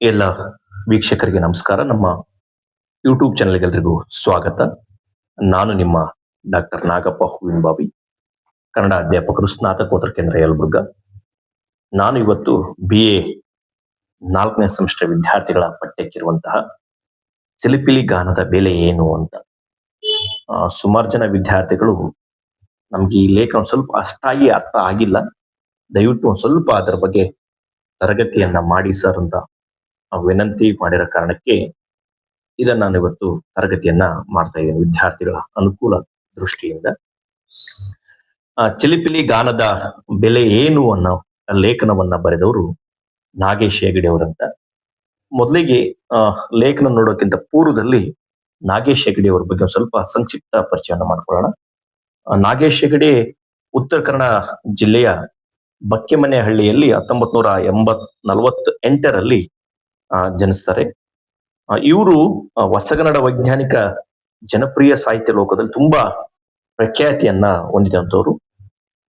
ಎಲ್ಲ ವೀಕ್ಷಕರಿಗೆ ನಮಸ್ಕಾರ. ನಮ್ಮ ಯೂಟ್ಯೂಬ್ ಚಾನೆಲ್ಗೆಲ್ರಿಗೂ ಸ್ವಾಗತ. ನಾನು ನಿಮ್ಮ ಡಾಕ್ಟರ್ ನಾಗಪ್ಪ ಹೂವಿನಬಾವಿ, ಕನ್ನಡ ಅಧ್ಯಾಪಕರು, ಸ್ನಾತಕೋತ್ತರ ಕೇಂದ್ರ ಯಲಬುರ್ಗಾ. ನಾನು ಇವತ್ತು BA 4ನೇ ಸೆಮಿಸ್ಟರ್ ವಿದ್ಯಾರ್ಥಿಗಳ ಪಠ್ಯಕ್ಕಿರುವಂತಹ ಚಿಲಿಪಿಲಿ ಗಾನದ ಬೆಲೆ ಏನು ಅಂತ ಸುಮಾರು ಜನ ವಿದ್ಯಾರ್ಥಿಗಳು ನಮ್ಗೆ ಈ ಲೇಖನ ಒಂದ್ ಸ್ವಲ್ಪ ಅಷ್ಟಾಗಿ ಅರ್ಥ ಆಗಿಲ್ಲ, ದಯವಿಟ್ಟು ಒಂದ್ ಸ್ವಲ್ಪ ಅದರ ಬಗ್ಗೆ ತರಗತಿಯನ್ನ ಮಾಡಿ ಸರ್ ಅಂತ ವಿನಂತಿ ಮಾಡಿರೋ ಕಾರಣಕ್ಕೆ ಇದನ್ನ ನಾನು ಇವತ್ತು ತರಗತಿಯನ್ನ ಮಾಡ್ತಾ ಇದ್ದೀನಿ ವಿದ್ಯಾರ್ಥಿಗಳ ಅನುಕೂಲ ದೃಷ್ಟಿಯಿಂದ. ಚಿಲಿಪಿಲಿ ಗಾನದ ಬೆಲೆ ಏನು ಅನ್ನೋ ಲೇಖನವನ್ನ ಬರೆದವರು ನಾಗೇಶ್ ಹೆಗಡೆ ಅವರಂತ. ಮೊದಲಿಗೆ ಲೇಖನ ನೋಡೋಕ್ಕಿಂತ ಪೂರ್ವದಲ್ಲಿ ನಾಗೇಶ್ ಹೆಗಡೆ ಅವರ ಬಗ್ಗೆ ಒಂದು ಸ್ವಲ್ಪ ಸಂಕ್ಷಿಪ್ತ ಪರಿಚಯವನ್ನು ಮಾಡ್ಕೊಳ್ಳೋಣ. ನಾಗೇಶ್ ಹೆಗಡೆ ಉತ್ತರ ಕನ್ನಡ ಜಿಲ್ಲೆಯ ಬಕ್ಕೆಮನೆಹಳ್ಳಿಯಲ್ಲಿ 1948ರಲ್ಲಿ ಜನಿಸ್ತಾರೆ. ಇವರು ಹೊಸಗನ್ನಡ ವೈಜ್ಞಾನಿಕ ಜನಪ್ರಿಯ ಸಾಹಿತ್ಯ ಲೋಕದಲ್ಲಿ ತುಂಬಾ ಪ್ರಖ್ಯಾತಿಯನ್ನ ಹೊಂದಿದಂತವ್ರು.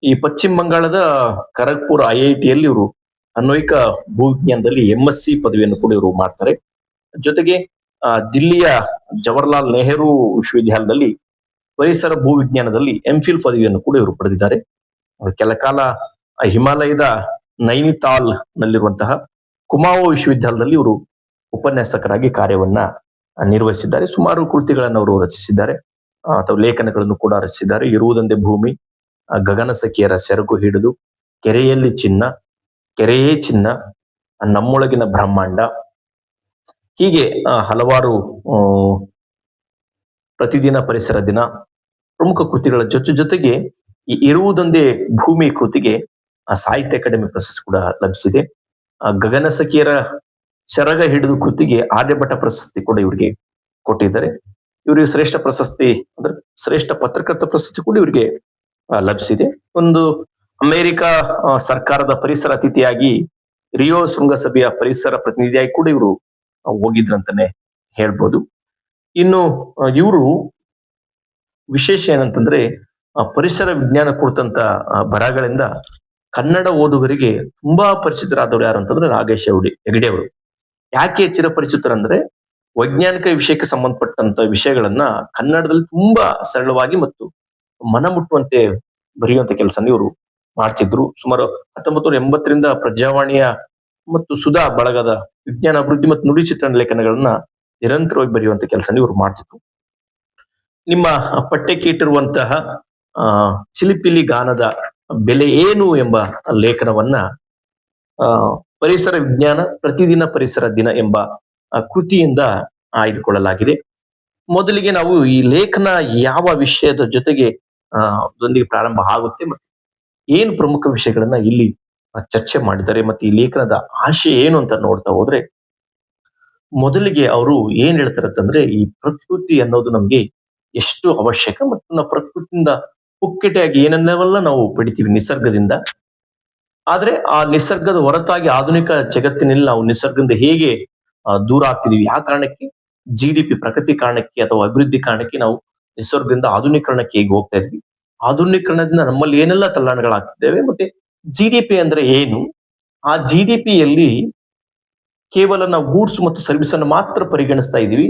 ಈ ಪಶ್ಚಿಮ ಬಂಗಾಳದ ಖರಗ್ಪುರ್ IITಯಲ್ಲಿ ಇವರು ಅನ್ವಯಿಕ ಭೂವಿಜ್ಞಾನದಲ್ಲಿ MSc ಪದವಿಯನ್ನು ಕೂಡ ಇವರು ಮಾಡ್ತಾರೆ. ಜೊತೆಗೆ ದಿಲ್ಲಿಯ ಜವಾಹರ್ಲಾಲ್ ನೆಹರು ವಿಶ್ವವಿದ್ಯಾಲಯದಲ್ಲಿ ಪರಿಸರ ಭೂವಿಜ್ಞಾನದಲ್ಲಿ MPhil ಪದವಿಯನ್ನು ಕೂಡ ಇವರು ಪಡೆದಿದ್ದಾರೆ. ಕೆಲ ಕಾಲ ಹಿಮಾಲಯದ ನೈನಿತಾಲ್ ನಲ್ಲಿರುವಂತಹ ಕುಮಾವೋ ವಿಶ್ವವಿದ್ಯಾಲಯದಲ್ಲಿ ಇವರು ಉಪನ್ಯಾಸಕರಾಗಿ ಕಾರ್ಯವನ್ನ ನಿರ್ವಹಿಸಿದ್ದಾರೆ. ಸುಮಾರು ಕೃತಿಗಳನ್ನು ಅವರು ರಚಿಸಿದ್ದಾರೆ ಅಥವಾ ಲೇಖನಗಳನ್ನು ಕೂಡ ರಚಿಸಿದ್ದಾರೆ. ಇರುವುದೊಂದೇ ಭೂಮಿ, ಗಗನಸಖಿಯರ ಸೆರಗು ಹಿಡಿದು, ಕೆರೆಯಲ್ಲಿ ಚಿನ್ನ, ಕೆರೆಯೇ ಚಿನ್ನ, ನಮ್ಮೊಳಗಿನ ಬ್ರಹ್ಮಾಂಡ, ಹೀಗೆ ಹಲವಾರು ಪ್ರತಿದಿನ ಪರಿಸರ ದಿನ ಪ್ರಮುಖ ಕೃತಿಗಳ ಜೊತೆಗೆ ಈ ಇರುವುದೊಂದೇ ಭೂಮಿ ಕೃತಿಗೆ ಸಾಹಿತ್ಯ ಅಕಾಡೆಮಿ ಪ್ರಶಸ್ತಿ ಕೂಡ ಲಭಿಸಿದೆ. ಗಗನಸಖಿಯರ ಸೆರಗ ಹಿಡಿದು ಕೃತಿಗೆ ಆರ್ಯಭಟ ಪ್ರಶಸ್ತಿ ಕೂಡ ಇವರಿಗೆ ಕೊಟ್ಟಿದ್ದಾರೆ. ಇವರಿಗೆ ಶ್ರೇಷ್ಠ ಪ್ರಶಸ್ತಿ ಅಂದ್ರೆ ಶ್ರೇಷ್ಠ ಪತ್ರಕರ್ತ ಪ್ರಶಸ್ತಿ ಕೂಡ ಇವರಿಗೆ ಲಭಿಸಿದೆ. ಒಂದು ಅಮೆರಿಕ ಸರ್ಕಾರದ ಪರಿಸರ ಅತಿಥಿಯಾಗಿ ರಿಯೋ ಶೃಂಗಸಭೆಯ ಪರಿಸರ ಪ್ರತಿನಿಧಿಯಾಗಿ ಕೂಡ ಇವರು ಹೋಗಿದ್ರಂತಾನೆ ಹೇಳ್ಬೋದು. ಇನ್ನು ಇವರು ವಿಶೇಷ ಏನಂತಂದ್ರೆ ಪರಿಸರ ವಿಜ್ಞಾನ ಕುರಿತಂತ ಬರಹಗಳಿಂದ ಕನ್ನಡ ಓದುಗರಿಗೆ ತುಂಬಾ ಪರಿಚಿತರಾದವರು ಯಾರು ಅಂತಂದ್ರೆ ನಾಗೇಶ್ ಹೆಗಡೆ ಅವರು. ಯಾಕೆ ಚಿರಪರಿಚಿತರಂದ್ರೆ ವೈಜ್ಞಾನಿಕ ವಿಷಯಕ್ಕೆ ಸಂಬಂಧಪಟ್ಟಂತ ವಿಷಯಗಳನ್ನ ಕನ್ನಡದಲ್ಲಿ ತುಂಬಾ ಸರಳವಾಗಿ ಮತ್ತು ಮನಮುಟ್ಟುವಂತೆ ಬರೆಯುವಂತ ಕೆಲಸ ಇವರು ಮಾಡ್ತಿದ್ರು. ಸುಮಾರು 1980ರಿಂದ ಪ್ರಜಾವಾಣಿಯ ಮತ್ತು ಸುಧಾ ಬಳಗದ ವಿಜ್ಞಾನ ಅಭಿವೃದ್ಧಿ ಮತ್ತು ನುಡಿ ಚಿತ್ರಣ ಲೇಖನಗಳನ್ನ ನಿರಂತರವಾಗಿ ಬರೆಯುವಂತ ಕೆಲಸ ಇವರು ಮಾಡ್ತಿದ್ರು. ನಿಮ್ಮ ಪಠ್ಯಕ್ಕೆ ಇಟ್ಟಿರುವಂತಹ ಚಿಲಿಪಿಲಿ ಗಾನದ ಬೆಲೆ ಏನು ಎಂಬ ಲೇಖನವನ್ನ ಪರಿಸರ ವಿಜ್ಞಾನ ಪ್ರತಿದಿನ ಪರಿಸರ ದಿನ ಎಂಬ ಕೃತಿಯಿಂದ ಆಯ್ದುಕೊಳ್ಳಲಾಗಿದೆ. ಮೊದಲಿಗೆ ನಾವು ಈ ಲೇಖನ ಯಾವ ವಿಷಯದ ಜೊತೆಗೆ ಪ್ರಾರಂಭ ಆಗುತ್ತೆ ಮತ್ತು ಏನು ಪ್ರಮುಖ ವಿಷಯಗಳನ್ನ ಇಲ್ಲಿ ಚರ್ಚೆ ಮಾಡಿದ್ದಾರೆ ಮತ್ತೆ ಈ ಲೇಖನದ ಆಶಯ ಏನು ಅಂತ ನೋಡ್ತಾ ಹೋದ್ರೆ, ಮೊದಲಿಗೆ ಅವರು ಏನ್ ಹೇಳ್ತಾರೆ ಅಂತಂದ್ರೆ ಈ ಪ್ರಕೃತಿ ಅನ್ನೋದು ನಮ್ಗೆ ಎಷ್ಟು ಅವಶ್ಯಕ ಮತ್ತು ನಾವು ಪ್ರಕೃತಿಯಿಂದ ಪುಕ್ಕಟೆಯಾಗಿ ಏನನ್ನೆಲ್ಲ ನಾವು ಪಡಿತೀವಿ ನಿಸರ್ಗದಿಂದ. ಆದ್ರೆ ಆ ನಿಸರ್ಗದ ಹೊರತಾಗಿ ಆಧುನಿಕ ಜಗತ್ತಿನಲ್ಲಿ ನಾವು ನಿಸರ್ಗದಿಂದ ಹೇಗೆ ದೂರ ಆಗ್ತಿದೀವಿ, ಆ ಕಾರಣಕ್ಕೆ GDP ಪ್ರಗತಿ ಕಾರಣಕ್ಕೆ ಅಥವಾ ಅಭಿವೃದ್ಧಿ ಕಾರಣಕ್ಕೆ ನಾವು ನಿಸರ್ಗದಿಂದ ಆಧುನೀಕರಣಕ್ಕೆ ಹೇಗೆ ಹೋಗ್ತಾ ಇದ್ವಿ, ಆಧುನೀಕರಣದಿಂದ ನಮ್ಮಲ್ಲಿ ಏನೆಲ್ಲ ತಲ್ಲಣಗಳಾಗ್ತಿದ್ದೇವೆ, ಮತ್ತೆ GDP ಅಂದ್ರೆ ಏನು, ಆ GDPಯಲ್ಲಿ ಕೇವಲ ನಾವು ಗೂಡ್ಸ್ ಮತ್ತು ಸರ್ವಿಸ್ ಅನ್ನು ಮಾತ್ರ ಪರಿಗಣಿಸ್ತಾ ಇದೀವಿ,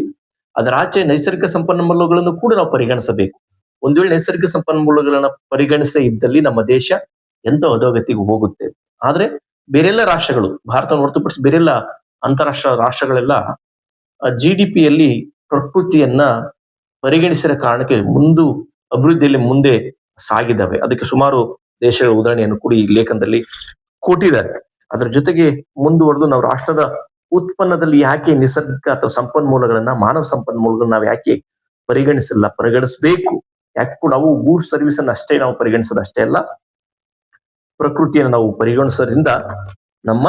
ಅದರ ಆಚೆ ನೈಸರ್ಗಿಕ ಸಂಪನ್ಮೂಲಗಳನ್ನು ಕೂಡ ನಾವು ಪರಿಗಣಿಸಬೇಕು. ಒಂದು ವೇಳೆ ನೈಸರ್ಗಿಕ ಸಂಪನ್ಮೂಲಗಳನ್ನ ಪರಿಗಣಿಸದೇ ಇದ್ದಲ್ಲಿ ನಮ್ಮ ದೇಶ ಎಂತ ಅಧೋಗತಿಗೆ ಹೋಗುತ್ತೆ. ಆದ್ರೆ ಬೇರೆಲ್ಲ ರಾಷ್ಟ್ರಗಳು, ಭಾರತವನ್ನು ಹೊರತುಪಡಿಸಿ ಬೇರೆಲ್ಲ ಅಂತಾರಾಷ್ಟ್ರ ರಾಷ್ಟ್ರಗಳೆಲ್ಲ GDPಯಲ್ಲಿ ಪ್ರಕೃತಿಯನ್ನ ಪರಿಗಣಿಸಿದ ಕಾರಣಕ್ಕೆ ಅಭಿವೃದ್ಧಿಯಲ್ಲಿ ಮುಂದೆ ಸಾಗಿದ್ದಾವೆ. ಅದಕ್ಕೆ ಸುಮಾರು ದೇಶಗಳ ಉದಾಹರಣೆಯನ್ನು ಕೂಡ ಈ ಲೇಖನದಲ್ಲಿ ಕೊಟ್ಟಿದ್ದಾರೆ. ಅದರ ಜೊತೆಗೆ ಮುಂದುವರೆದು ನಾವು ರಾಷ್ಟ್ರದ ಉತ್ಪನ್ನದಲ್ಲಿ ಯಾಕೆ ನಿಸರ್ಗಿಕ ಅಥವಾ ಸಂಪನ್ಮೂಲಗಳನ್ನ, ಮಾನವ ಸಂಪನ್ಮೂಲಗಳನ್ನ ನಾವು ಯಾಕೆ ಪರಿಗಣಿಸಬೇಕು, ಯಾಕೆ ಕೂಡ ನಾವು ಗೂಡ್ಸ್ ಸರ್ವಿಸ್ ಅನ್ನ ಅಷ್ಟೇ ನಾವು ಪರಿಗಣಿಸೋದಷ್ಟೇ ಅಲ್ಲ, ಪ್ರಕೃತಿಯನ್ನು ನಾವು ಪರಿಗಣಿಸೋದ್ರಿಂದ ನಮ್ಮ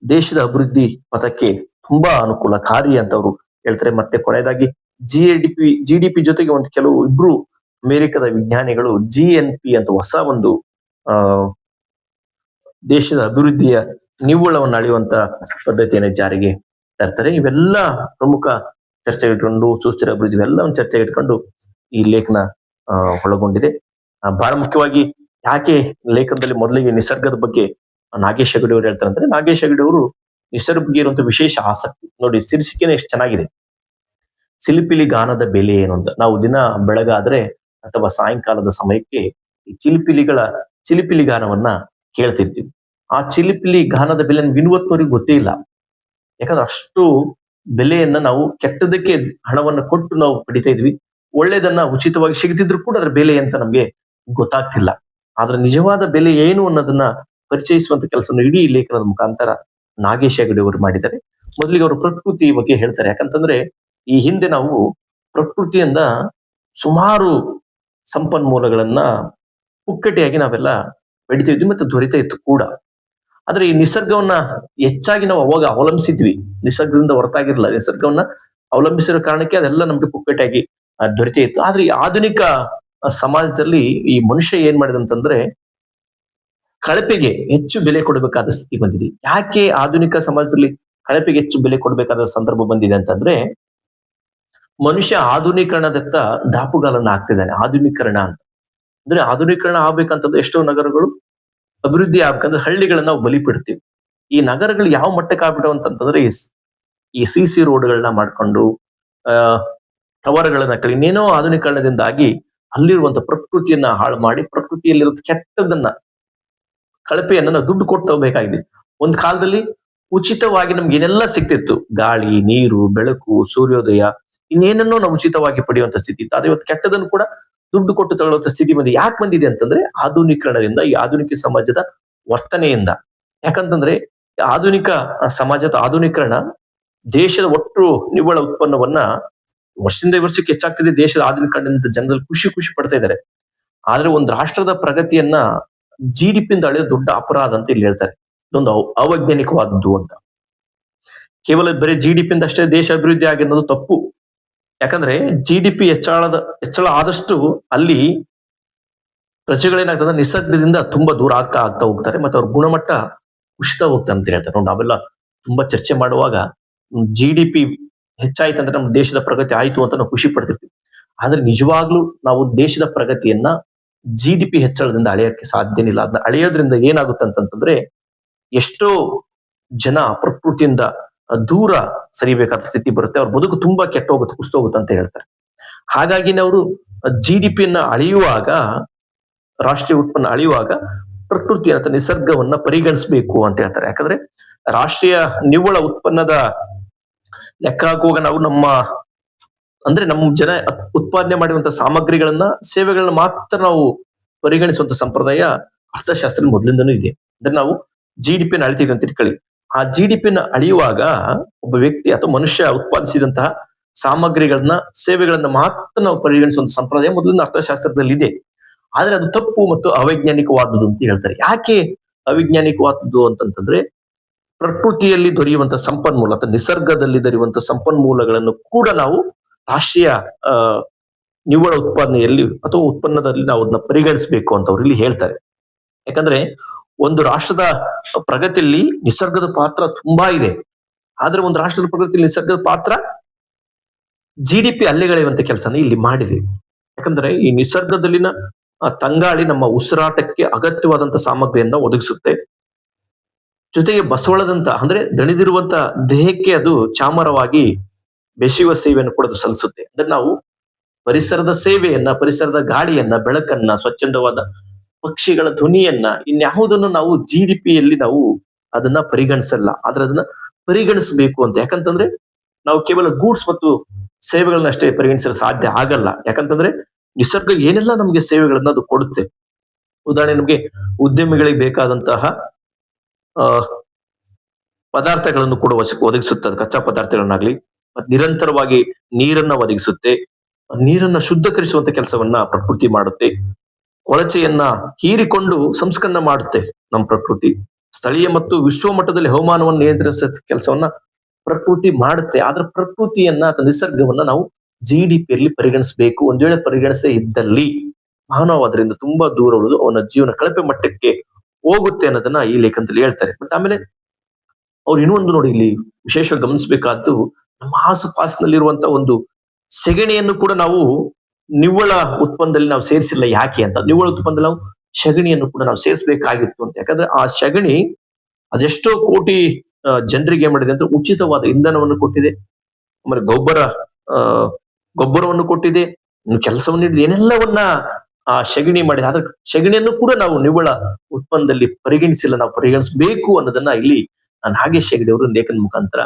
ದೇಶದ ಅಭಿವೃದ್ಧಿ ಪಥಕ್ಕೆ ತುಂಬಾ ಅನುಕೂಲಕಾರಿ ಅಂತ ಅವರು ಹೇಳ್ತಾರೆ. ಮತ್ತೆ ಕೊನೆಯದಾಗಿ GDP ಜೊತೆಗೆ ಒಂದು ಇಬ್ರು ಅಮೆರಿಕದ ವಿಜ್ಞಾನಿಗಳು GNP ಅಂತ ಹೊಸ ಒಂದು ದೇಶದ ಅಭಿವೃದ್ಧಿಯ ನಿವ್ವಳವನ್ನು ಅಳೆಯುವಂತ ಪದ್ಧತಿಯನ್ನು ಜಾರಿಗೆ ತರ್ತಾರೆ. ಇವೆಲ್ಲ ಪ್ರಮುಖ ಚರ್ಚೆ ಇಟ್ಕೊಂಡು ಸುಸ್ಥಿರ ಅಭಿವೃದ್ಧಿ ಇವೆಲ್ಲವನ್ನು ಚರ್ಚೆ ಇಟ್ಕೊಂಡು ಈ ಲೇಖನ ಒಳಗೊಂಡಿದೆ. ಬಹಳ ಮುಖ್ಯವಾಗಿ ಯಾಕೆ ಲೇಖನದಲ್ಲಿ ಮೊದಲಿಗೆ ನಿಸರ್ಗದ ಬಗ್ಗೆ ನಾಗೇಶ್ ಹೆಗಡೆ ಅವರು ಹೇಳ್ತಾರೆ ಅಂದ್ರೆ, ನಾಗೇಶ್ ಹೆಗಡೆ ಅವರು ನಿಸರ್ಗ ಬಗ್ಗೆ ಇರುವಂತ ವಿಶೇಷ ಆಸಕ್ತಿ ನೋಡಿ. ಶೀರ್ಷಿಕೆನೇ ಎಷ್ಟು ಚೆನ್ನಾಗಿದೆ, ಚಿಲಿಪಿಲಿ ಗಾನದ ಬೆಲೆ ಏನು ಅಂತ. ನಾವು ದಿನ ಬೆಳಗಾದ್ರೆ ಅಥವಾ ಸಾಯಂಕಾಲದ ಸಮಯಕ್ಕೆ ಈ ಚಿಲಿಪಿಲಿ ಗಾನವನ್ನ ಕೇಳ್ತಿರ್ತೀವಿ. ಆ ಚಿಲಿಪಿಲಿ ಗಾನದ ಬೆಲೆ ನಮ್ಗೆ ಇನ್ನುವತ್ತವರೆಗೂ ಗೊತ್ತೇ ಇಲ್ಲ. ಯಾಕಂದ್ರೆ ಅಷ್ಟು ಬೆಲೆಯನ್ನ ನಾವು ಕೆಟ್ಟದಕ್ಕೆ ಹಣವನ್ನ ಕೊಟ್ಟು ನಾವು ಪಡಿತಾ ಇದ್ವಿ. ಒಳ್ಳೇದನ್ನ ಉಚಿತವಾಗಿ ಸಿಗ್ತಿದ್ರು ಕೂಡ ಅದರ ಬೆಲೆ ಅಂತ ನಮ್ಗೆ ಗೊತ್ತಾಗ್ತಿಲ್ಲ. ಆದ್ರೆ ನಿಜವಾದ ಬೆಲೆ ಏನು ಅನ್ನೋದನ್ನ ಪರಿಚಯಿಸುವಂತ ಕೆಲಸ ಇಡೀ ಲೇಖನದ ಮುಖಾಂತರ ನಾಗೇಶ್ ಹೆಗಡೆ ಅವರು ಮಾಡಿದ್ದಾರೆ. ಮೊದಲಿಗೆ ಅವರು ಪ್ರಕೃತಿ ಬಗ್ಗೆ ಹೇಳ್ತಾರೆ. ಯಾಕಂತಂದ್ರೆ ಈ ಹಿಂದೆ ನಾವು ಪ್ರಕೃತಿಯಿಂದ ಸುಮಾರು ಸಂಪನ್ಮೂಲಗಳನ್ನ ಪುಕ್ಕಟೆಯಾಗಿ ನಾವೆಲ್ಲ ಪಡಿತಾ ಇದ್ವಿ ಮತ್ತು ದೊರೀತಾ ಇತ್ತು ಕೂಡ. ಆದ್ರೆ ಈ ನಿಸರ್ಗವನ್ನ ಹೆಚ್ಚಾಗಿ ನಾವು ಅವಾಗ ಅವಲಂಬಿಸಿದ್ವಿ, ನಿಸರ್ಗದಿಂದ ಹೊರತಾಗಿರ್ಲಿಲ್ಲ. ನಿಸರ್ಗವನ್ನ ಅವಲಂಬಿಸಿರೋ ಕಾರಣಕ್ಕೆ ಅದೆಲ್ಲ ನಮ್ಗೆ ಪುಕ್ಕಟೆಯಾಗಿ ದೊರೀತಾ ಇತ್ತು. ಆದ್ರೆ ಈ ಆಧುನಿಕ ಸಮಾಜದಲ್ಲಿ ಈ ಮನುಷ್ಯ ಏನ್ ಮಾಡಿದಂತಂದ್ರೆ ಕಳಪೆಗೆ ಹೆಚ್ಚು ಬೆಲೆ ಕೊಡಬೇಕಾದ ಸ್ಥಿತಿ ಬಂದಿದೆ. ಯಾಕೆ ಆಧುನಿಕ ಸಮಾಜದಲ್ಲಿ ಕಳಪೆಗೆ ಹೆಚ್ಚು ಬೆಲೆ ಕೊಡಬೇಕಾದ ಸಂದರ್ಭ ಬಂದಿದೆ ಅಂತಂದ್ರೆ, ಮನುಷ್ಯ ಆಧುನೀಕರಣದತ್ತ ದಾಪುಗಾಲನ್ನ ಹಾಕ್ತಿದ್ದಾನೆ. ಆಧುನೀಕರಣ ಅಂತ ಅಂದ್ರೆ ಆಧುನೀಕರಣ ಆಗ್ಬೇಕಂತಂದ್ರೆ ಎಷ್ಟೋ ನಗರಗಳು ಅಭಿವೃದ್ಧಿ ಆಗ್ಬೇಕಂದ್ರೆ ಹಳ್ಳಿಗಳನ್ನ ನಾವು ಬಲಿ ಬಿಡ್ತೀವಿ. ಈ ನಗರಗಳು ಯಾವ ಮಟ್ಟಕ್ಕೆ ಆಗ್ಬಿಟ್ಟವು ಅಂತಂದ್ರೆ ಈ ಸಿ ರೋಡ್ಗಳನ್ನ ಮಾಡ್ಕೊಂಡು ಟವರ್ಗಳನ್ನ ಇನ್ನೇನೋ ಆಧುನೀಕರಣದಿಂದಾಗಿ ಅಲ್ಲಿರುವಂತ ಪ್ರಕೃತಿಯನ್ನ ಹಾಳು ಮಾಡಿ, ಪ್ರಕೃತಿಯಲ್ಲಿರೋ ಕೆಟ್ಟದನ್ನ ಕಳಪೆಯನ್ನ ನಾವು ದುಡ್ಡು ಕೊಟ್ಟು ತಗೋಬೇಕಾಗಿದೆ. ಒಂದ್ ಕಾಲದಲ್ಲಿ ಉಚಿತವಾಗಿ ನಮ್ಗೆ ಏನೆಲ್ಲ ಸಿಗ್ತಿತ್ತು, ಗಾಳಿ, ನೀರು, ಬೆಳಕು, ಸೂರ್ಯೋದಯ, ಇನ್ನೇನನ್ನೋ ನಾವು ಉಚಿತವಾಗಿ ಪಡೆಯುವಂತ ಸ್ಥಿತಿ ಇತ್ತು. ಆದ್ರೆ ಇವತ್ತು ಕೆಟ್ಟದನ್ನು ಕೂಡ ದುಡ್ಡು ಕೊಟ್ಟು ತಗೊಳ್ಳುವಂತ ಸ್ಥಿತಿ ಬಂದಿದೆ. ಯಾಕೆ ಬಂದಿದೆ ಅಂತಂದ್ರೆ ಆಧುನೀಕರಣದಿಂದ, ಈ ಆಧುನಿಕ ಸಮಾಜದ ವರ್ತನೆಯಿಂದ. ಯಾಕಂತಂದ್ರೆ ಆಧುನಿಕ ಸಮಾಜದ ಆಧುನೀಕರಣ ದೇಶದ ಒಟ್ಟು ನಿವ್ವಳ ಉತ್ಪನ್ನವನ್ನ ವರ್ಷದಿಂದ ವರ್ಷಕ್ಕೆ ಹೆಚ್ಚಾಗ್ತಿದೆ. ದೇಶದ ಆಧುನೀಕರಣದಿಂದ ಜನರಲ್ಲಿ ಖುಷಿ ಪಡ್ತಾ ಇದ್ದಾರೆ. ಆದ್ರೆ ಒಂದು ರಾಷ್ಟ್ರದ ಪ್ರಗತಿಯನ್ನ GDP ಇಂದ ಅಳೆಯೋದು ದೊಡ್ಡ ಅಪರಾಧ ಅಂತ ಇಲ್ಲಿ ಹೇಳ್ತಾರೆ. ಇದೊಂದು ಅವೈಜ್ಞಾನಿಕವಾದದ್ದು ಅಂತ. ಕೇವಲ ಬರೀ GDP ಇಂದ ಅಷ್ಟೇ ದೇಶ ಅಭಿವೃದ್ಧಿ ಆಗಿರೋದು ತಪ್ಪು. ಯಾಕಂದ್ರೆ GDP ಹೆಚ್ಚಳ ಆದಷ್ಟು ಅಲ್ಲಿ ಪ್ರಜೆಗಳೇನಾಗ್ತದೆ, ನಿಸರ್ಗದಿಂದ ತುಂಬಾ ದೂರ ಆಗ್ತಾ ಹೋಗ್ತಾರೆ ಮತ್ತೆ ಅವ್ರ ಗುಣಮಟ್ಟ ಕುಸಿತಾ ಹೋಗ್ತಾ ಅಂತ ಹೇಳ್ತಾರೆ. ನೋಡಿ, ನಾವೆಲ್ಲ ತುಂಬಾ ಚರ್ಚೆ ಮಾಡುವಾಗ GDP ಹೆಚ್ಚಾಯ್ತಂದ್ರೆ ನಮ್ಮ ದೇಶದ ಪ್ರಗತಿ ಆಯ್ತು ಅಂತ ನಾವು ಖುಷಿ ಪಡ್ತಿರ್ತೀವಿ. ಆದ್ರೆ ನಿಜವಾಗ್ಲೂ ನಾವು ದೇಶದ ಪ್ರಗತಿಯನ್ನ GDP ಹೆಚ್ಚಳದಿಂದ ಅಳೆಯಕ್ಕೆ ಸಾಧ್ಯನೇ ಇಲ್ಲ. ಅದನ್ನ ಅಳೆಯೋದ್ರಿಂದ ಏನಾಗುತ್ತೆ ಅಂತಂತಂದ್ರೆ ಎಷ್ಟೋ ಜನ ಪ್ರಕೃತಿಯಿಂದ ದೂರ ಸರಿಬೇಕಾದ ಸ್ಥಿತಿ ಬರುತ್ತೆ. ಅವ್ರ ಬದುಕು ತುಂಬಾ ಕೆಟ್ಟ ಹೋಗುತ್ತೆ, ಕುಸ್ತೋಗುತ್ತೆ ಅಂತ ಹೇಳ್ತಾರೆ. ಹಾಗಾಗಿನೇ ಅವರು GDP ಯನ್ನ ಅಳೆಯುವಾಗ, ರಾಷ್ಟ್ರೀಯ ಉತ್ಪನ್ನ ಅಳೆಯುವಾಗ ಪ್ರಕೃತಿ ಅಥವಾ ನಿಸರ್ಗವನ್ನ ಪರಿಗಣಿಸಬೇಕು ಅಂತ ಹೇಳ್ತಾರೆ. ಯಾಕಂದ್ರೆ ರಾಷ್ಟ್ರೀಯ ನಿವ್ವಳ ಉತ್ಪನ್ನದ ಲೆಕ್ಕ ಹಾಕುವಾಗ ನಾವು ನಮ್ಮ ಜನ ಉತ್ಪಾದನೆ ಮಾಡುವಂತ ಸಾಮಗ್ರಿಗಳನ್ನ, ಸೇವೆಗಳನ್ನ ಮಾತ್ರ ನಾವು ಪರಿಗಣಿಸುವಂತ ಸಂಪ್ರದಾಯ ಅರ್ಥಶಾಸ್ತ್ರ ಮೊದಲಿಂದನೂ ಇದೆ. ಅಂದ್ರೆ ನಾವು GDP ನ ಅಳಿತೀವಿ ಅಂತ ಇಟ್ಕೊಳ್ಳಿ. ಆ GDP ನ ಅಳೆಯುವಾಗ ಒಬ್ಬ ವ್ಯಕ್ತಿ ಅಥವಾ ಮನುಷ್ಯ ಉತ್ಪಾದಿಸಿದಂತಹ ಸಾಮಗ್ರಿಗಳನ್ನ, ಸೇವೆಗಳನ್ನ ಮಾತ್ರ ನಾವು ಪರಿಗಣಿಸುವಂತ ಸಂಪ್ರದಾಯ ಮೊದಲಿನ ಅರ್ಥಶಾಸ್ತ್ರದಲ್ಲಿ ಇದೆ. ಆದ್ರೆ ಅದು ತಪ್ಪು ಮತ್ತು ಅವೈಜ್ಞಾನಿಕವಾದದ್ದು ಅಂತ ಹೇಳ್ತಾರೆ. ಯಾಕೆ ಅವೈಜ್ಞಾನಿಕವಾದದ್ದು ಅಂತಂತಂದ್ರೆ, ಪ್ರಕೃತಿಯಲ್ಲಿ ದೊರೆಯುವಂತ ಸಂಪನ್ಮೂಲ ಅಥವಾ ನಿಸರ್ಗದಲ್ಲಿ ದೊರೆಯುವಂತ ಸಂಪನ್ಮೂಲಗಳನ್ನು ಕೂಡ ನಾವು ರಾಷ್ಟ್ರೀಯ ನಿವ್ವಳ ಉತ್ಪಾದನೆಯಲ್ಲಿ ಅಥವಾ ಉತ್ಪನ್ನದಲ್ಲಿ ನಾವು ಅದನ್ನ ಪರಿಗಣಿಸಬೇಕು ಅಂತ ಅವ್ರು ಇಲ್ಲಿ ಹೇಳ್ತಾರೆ. ಯಾಕಂದ್ರೆ ಒಂದು ರಾಷ್ಟ್ರದ ಪ್ರಗತಿಯಲ್ಲಿ ನಿಸರ್ಗದ ಪಾತ್ರ ತುಂಬಾ ಇದೆ. ಆದ್ರೆ ಒಂದು ರಾಷ್ಟ್ರದ ಪ್ರಗತಿಯಲ್ಲಿ ನಿಸರ್ಗದ ಪಾತ್ರ GDP ಅಲ್ಲೆಗಳೆಯುವಂತ ಕೆಲಸನ ಇಲ್ಲಿ ಮಾಡಿದೆ. ಯಾಕಂದ್ರೆ ಈ ನಿಸರ್ಗದಲ್ಲಿನ ತಂಗಾಳಿ ನಮ್ಮ ಉಸಿರಾಟಕ್ಕೆ ಅಗತ್ಯವಾದಂತ ಸಾಮಗ್ರಿಯನ್ನ ಒದಗಿಸುತ್ತೆ. ಜೊತೆಗೆ ಬಸವಳದಂತ ಅಂದ್ರೆ ದಣಿದಿರುವಂತ ದೇಹಕ್ಕೆ ಅದು ಚಾಮರವಾಗಿ ಬೆಸೆಯುವ ಸೇವೆಯನ್ನು ಕೂಡ ಅದು ಸಲ್ಲಿಸುತ್ತೆ. ಅಂದ್ರೆ ನಾವು ಪರಿಸರದ ಸೇವೆಯನ್ನ, ಪರಿಸರದ ಗಾಳಿಯನ್ನ, ಬೆಳಕನ್ನ, ಸ್ವಚ್ಛಂದವಾದ ಪಕ್ಷಿಗಳ ಧ್ವನಿಯನ್ನ, ಇನ್ಯಾವುದನ್ನು ನಾವು GDPಯಲ್ಲಿ ನಾವು ಅದನ್ನ ಪರಿಗಣಿಸಲ್ಲ. ಆದ್ರೆ ಅದನ್ನ ಪರಿಗಣಿಸಬೇಕು ಅಂತ. ಯಾಕಂತಂದ್ರೆ ನಾವು ಕೇವಲ ಗೂಡ್ಸ್ ಮತ್ತು ಸೇವೆಗಳನ್ನ ಅಷ್ಟೇ ಪರಿಗಣಿಸಲು ಸಾಧ್ಯ ಆಗಲ್ಲ. ಯಾಕಂತಂದ್ರೆ ನಿಸರ್ಗ ಏನೆಲ್ಲ ನಮ್ಗೆ ಸೇವೆಗಳನ್ನ ಅದು ಕೊಡುತ್ತೆ. ಉದಾಹರಣೆ, ನಮ್ಗೆ ಉದ್ಯಮಿಗಳಿಗೆ ಬೇಕಾದಂತಹ ಪದಾರ್ಥಗಳನ್ನು ಕೂಡ ಒದಗಿಸುತ್ತದೆ, ಕಚ್ಚಾ ಪದಾರ್ಥಗಳನ್ನಾಗ್ಲಿ. ನಿರಂತರವಾಗಿ ನೀರನ್ನ ಒದಗಿಸುತ್ತೆ. ನೀರನ್ನ ಶುದ್ಧೀಕರಿಸುವಂತ ಕೆಲಸವನ್ನ ಪ್ರಕೃತಿ ಮಾಡುತ್ತೆ. ಕೊಳಚೆಯನ್ನ ಹೀರಿಕೊಂಡು ಸಂಸ್ಕರಣ ಮಾಡುತ್ತೆ ನಮ್ಮ ಪ್ರಕೃತಿ. ಸ್ಥಳೀಯ ಮತ್ತು ವಿಶ್ವ ಮಟ್ಟದಲ್ಲಿ ಹವಾಮಾನವನ್ನು ನಿಯಂತ್ರಿಸುವ ಕೆಲಸವನ್ನ ಪ್ರಕೃತಿ ಮಾಡುತ್ತೆ. ಆದ್ರೆ ಪ್ರಕೃತಿಯನ್ನ ಅಥವಾ ನಿಸರ್ಗವನ್ನ ನಾವು GDPಯಲ್ಲಿ ಪರಿಗಣಿಸಬೇಕು. ಒಂದ್ ವೇಳೆ ಪರಿಗಣಿಸದೇ ಇದ್ದಲ್ಲಿ ಮಾನವ ಅದರಿಂದ ತುಂಬಾ ದೂರ ಉಳಿದು ಅವನ ಜೀವನ ಕಳಪೆ ಮಟ್ಟಕ್ಕೆ ಹೋಗುತ್ತೆ ಅನ್ನೋದನ್ನ ಈ ಲೇಖನದಲ್ಲಿ ಹೇಳ್ತಾರೆ. ಮತ್ತೆ ಆಮೇಲೆ ಅವ್ರು ಇನ್ನೊಂದು ನೋಡಿ, ಇಲ್ಲಿ ವಿಶೇಷವಾಗಿ ಗಮನಿಸಬೇಕಾದ್ದು, ನಮ್ಮ ಆಸುಪಾಸಿನಲ್ಲಿರುವಂತ ಒಂದು ಸೆಗಣಿಯನ್ನು ಕೂಡ ನಾವು ನಿವ್ವಳ ಉತ್ಪನ್ನದಲ್ಲಿ ನಾವು ಸೇರಿಸಿಲ್ಲ. ಯಾಕೆ ಅಂತ, ನಿವ್ವಳ ಉತ್ಪನ್ನದಲ್ಲಿ ನಾವು ಸಗಣಿಯನ್ನು ಕೂಡ ನಾವು ಸೇರಿಸಬೇಕಾಗಿತ್ತು ಅಂತ. ಯಾಕಂದ್ರೆ ಆ ಸಗಣಿ ಅದೆಷ್ಟೋ ಕೋಟಿ ಜನರಿಗೆ ಏನ್ ಮಾಡಿದೆ ಅಂದ್ರೆ ಉಚಿತವಾದ ಇಂಧನವನ್ನು ಕೊಟ್ಟಿದೆ. ಆಮೇಲೆ ಆ ಗೊಬ್ಬರವನ್ನು ಕೊಟ್ಟಿದೆ. ಕೆಲಸವನ್ನು ನೀಡಿದೆ. ಏನೆಲ್ಲವನ್ನ ಆ ಸೆಗಣಿ ಮಾಡಿದೆ. ಆದ್ರೆ ಸೆಗಣಿಯನ್ನು ಕೂಡ ನಾವು ನಿವ್ವಳ ಉತ್ಪನ್ನದಲ್ಲಿ ಪರಿಗಣಿಸಿಲ್ಲ. ನಾವು ಪರಿಗಣಿಸಬೇಕು ಅನ್ನೋದನ್ನ ಇಲ್ಲಿ ನಾಗೇಶ್ ಹೆಗಡೆ ಅವರು ಲೇಖನ ಮುಖಾಂತರ